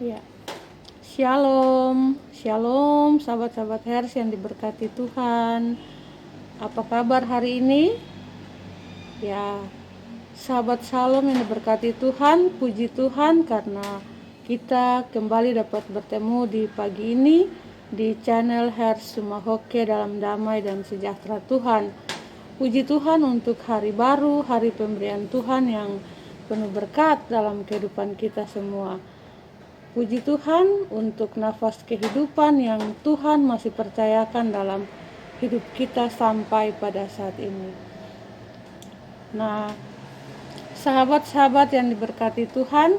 Ya, Shalom, Shalom, sahabat-sahabat Hers yang diberkati Tuhan. Apa kabar hari ini? Ya, sahabat Shalom yang diberkati Tuhan, puji Tuhan karena kita kembali dapat bertemu di pagi ini di channel Hers Sumahoke dalam damai dan sejahtera Tuhan. Puji Tuhan untuk hari baru, hari pemberian Tuhan yang penuh berkat dalam kehidupan kita semua. Puji Tuhan untuk nafas kehidupan yang Tuhan masih percayakan dalam hidup kita sampai pada saat ini. Nah, sahabat-sahabat yang diberkati Tuhan,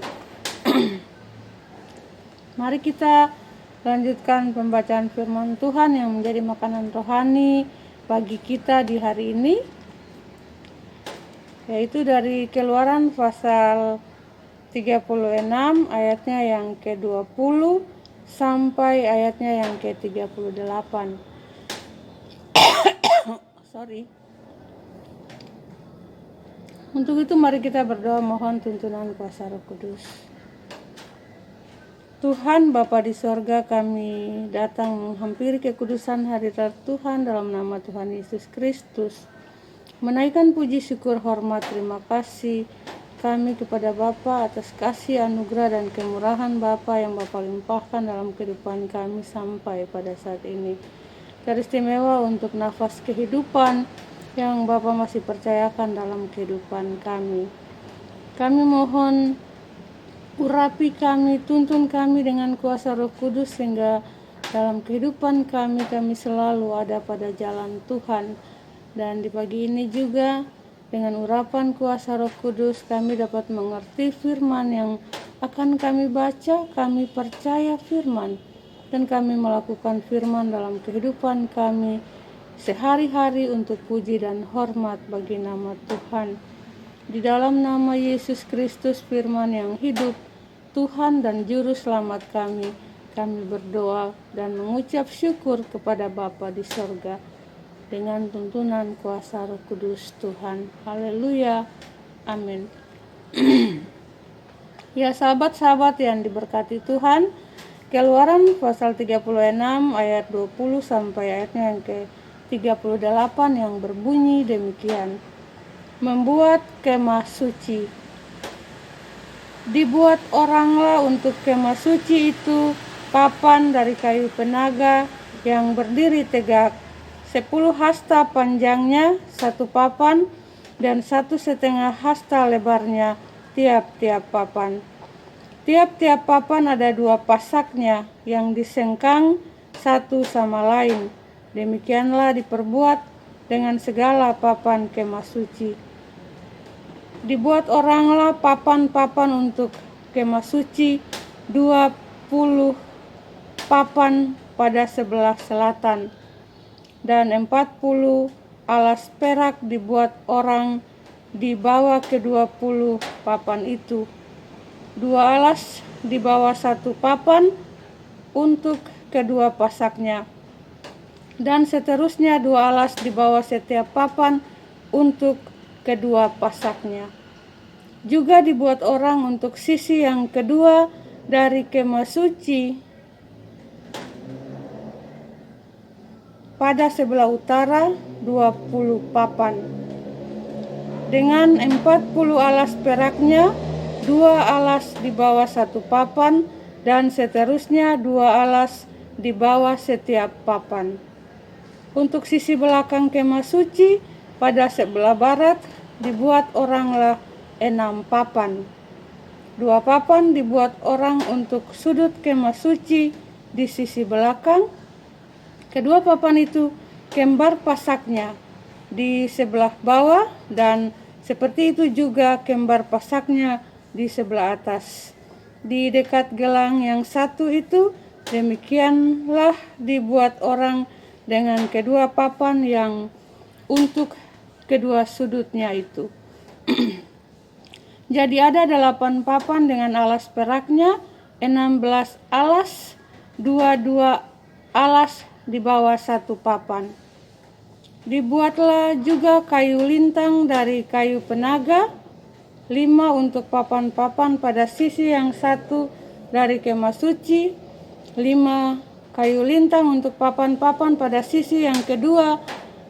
mari kita lanjutkan pembacaan firman Tuhan yang menjadi makanan rohani bagi kita di hari ini, yaitu dari Keluaran pasal 36 ayatnya yang ke-20 sampai ayatnya yang ke-38. Sorry. Untuk itu mari kita berdoa mohon tuntunan kuasa Roh Kudus. Tuhan Bapa di sorga, kami datang menghampiri kekudusan hadirat Tuhan dalam nama Tuhan Yesus Kristus. Menaikkan puji syukur hormat terima kasih kami kepada Bapa atas kasih anugerah dan kemurahan Bapa yang Bapa limpahkan dalam kehidupan kami sampai pada saat ini. Teristimewa untuk nafas kehidupan yang Bapa masih percayakan dalam kehidupan kami. Kami mohon urapi kami, tuntun kami dengan kuasa Roh Kudus sehingga dalam kehidupan kami selalu ada pada jalan Tuhan. Dan di pagi ini juga dengan urapan kuasa Roh Kudus kami dapat mengerti firman yang akan kami baca, kami percaya firman dan kami melakukan firman dalam kehidupan kami sehari-hari untuk puji dan hormat bagi nama Tuhan. Di dalam nama Yesus Kristus firman yang hidup, Tuhan dan Juru Selamat kami berdoa dan mengucap syukur kepada Bapa di sorga dengan tuntunan kuasa Roh Kudus Tuhan. Haleluya. Amin. Ya sahabat-sahabat yang diberkati Tuhan, Keluaran pasal 36 ayat 20 sampai ayatnya yang ke-38 yang berbunyi demikian. Membuat kemah suci. Dibuat oranglah untuk kemah suci itu papan dari kayu penaga yang berdiri tegak, 10 hasta panjangnya satu papan dan 1,5 hasta lebarnya tiap-tiap papan. Tiap-tiap papan ada 2 pasaknya yang disengkang satu sama lain. Demikianlah diperbuat dengan segala papan kemah suci. Dibuat oranglah papan-papan untuk kemah suci, 20 papan pada sebelah selatan. Dan 40 alas perak dibuat orang di bawah ke-20 papan itu. 2 alas di bawah 1 papan untuk kedua pasaknya. Dan seterusnya 2 alas di bawah setiap papan untuk kedua pasaknya. Juga dibuat orang untuk sisi yang kedua dari kemah suci pada sebelah utara 20 papan. Dengan 40 alas peraknya, 2 alas di bawah 1 papan dan seterusnya 2 alas di bawah setiap papan. Untuk sisi belakang kemah suci pada sebelah barat dibuat oranglah 6 papan. 2 papan dibuat orang untuk sudut kemah suci di sisi belakang. Kedua papan itu kembar pasaknya di sebelah bawah dan seperti itu juga kembar pasaknya di sebelah atas. Di dekat gelang yang satu itu demikianlah dibuat orang dengan kedua papan yang untuk kedua sudutnya itu. Jadi ada 8 papan dengan alas peraknya, 16 alas, 22 alas di bawah 1 papan. Dibuatlah juga kayu lintang dari kayu penaga, 5 untuk papan-papan pada sisi yang satu dari kemah suci, 5 kayu lintang untuk papan-papan pada sisi yang kedua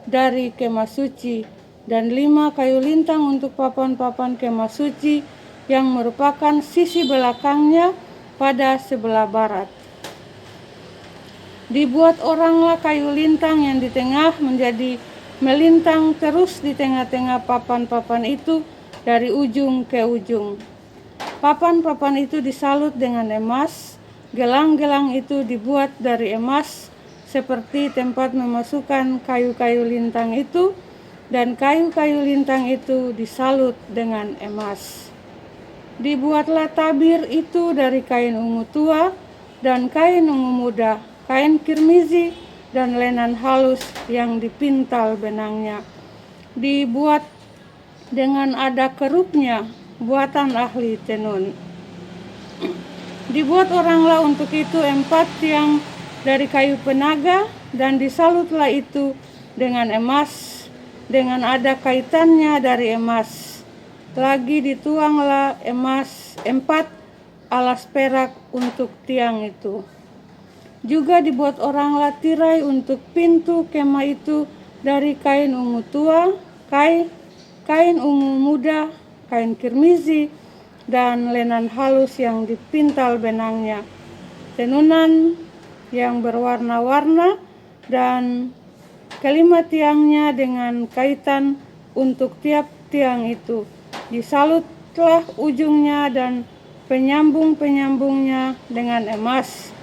dari kemah suci, dan 5 kayu lintang untuk papan-papan kemah suci yang merupakan sisi belakangnya pada sebelah barat. Dibuat oranglah kayu lintang yang di tengah menjadi melintang terus di tengah-tengah papan-papan itu dari ujung ke ujung. Papan-papan itu disalut dengan emas, gelang-gelang itu dibuat dari emas seperti tempat memasukkan kayu-kayu lintang itu, dan kayu-kayu lintang itu disalut dengan emas. Dibuatlah tabir itu dari kain ungu tua dan kain ungu muda, kain kirmizi dan lenan halus yang dipintal benangnya. Dibuat dengan ada kerupnya, buatan ahli tenun. Dibuat oranglah untuk itu 4 tiang dari kayu penaga, dan disalutlah itu dengan emas, dengan ada kaitannya dari emas. Lagi dituanglah emas 4 alas perak untuk tiang itu. Juga dibuat oranglah tirai untuk pintu kemah itu dari kain ungu tua, kain ungu muda, kain kirmizi, dan lenan halus yang dipintal benangnya, tenunan yang berwarna-warna, dan kelima tiangnya dengan kaitan untuk tiap tiang itu. Disalutlah ujungnya dan penyambung-penyambungnya dengan emas,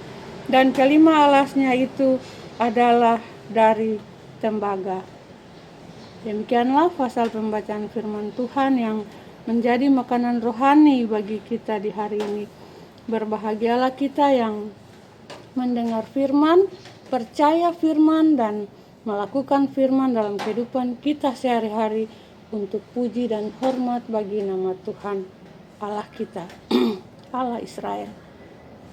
dan kelima alasnya itu adalah dari tembaga. Demikianlah pasal pembacaan firman Tuhan yang menjadi makanan rohani bagi kita di hari ini. Berbahagialah kita yang mendengar firman, percaya firman, dan melakukan firman dalam kehidupan kita sehari-hari untuk puji dan hormat bagi nama Tuhan Allah kita, Allah Israel.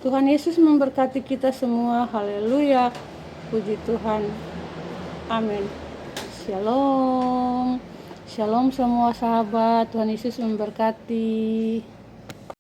Tuhan Yesus memberkati kita semua. Haleluya, puji Tuhan. Amin. Shalom. Shalom semua sahabat, Tuhan Yesus memberkati.